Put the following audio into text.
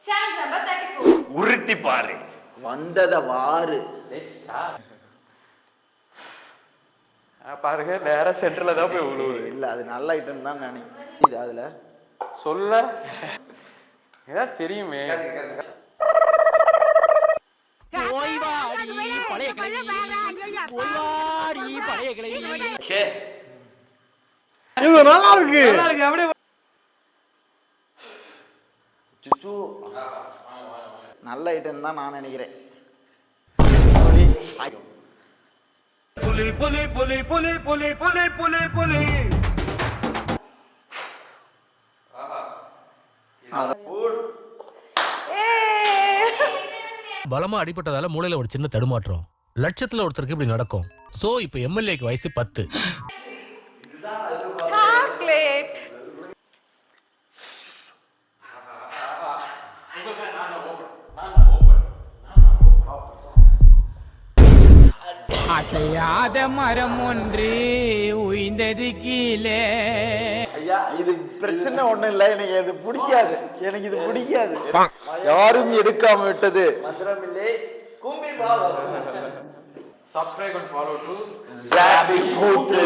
Challenge number 34. உருட்டி பாரு. வந்தத வாரு. Let's start. பாருங்க நேரா சென்டர்ல தான் போய் விழுவுது. இல்ல அது நல்ல ஐட்டம் தான் நினைக்கிறேன். இது அதுல சொல்ல ஏதா தெரியுமே. ஓய்வாடி பழைய கிளவி ஓய்வாடி பழைய கிளவி. கே இது நல்லா இருக்கு. நல்லா இருக்கு அப்படியே. சுச்சு நல்ல ஐட்டம் தான் நான் நினைக்கிறேன். புலி புலி புலி புலி புலி புலி புலி புலி. பலமா அடிபட்டதால மூளையில ஒரு சின்ன தடுமாற்றம். லட்சத்துல ஒருத்தருக்கு இப்படி நடக்கும். சோ இப்ப எம்எல்ஏக்கு வயசு 10. Chocolate. அசையாத மரம் ஒன்று உய்ந்தது கீழே. ஐயா இது பிரச்சனை ஒண்ணும் இல்ல, எனக்கு இது பிடிக்காது. எனக்கு இது பிடிக்காது. யாரும் எடுக்காம விட்டது மந்திரமில்லை கும்பி பாவா. Subscribe and follow to Joby கூட்டு.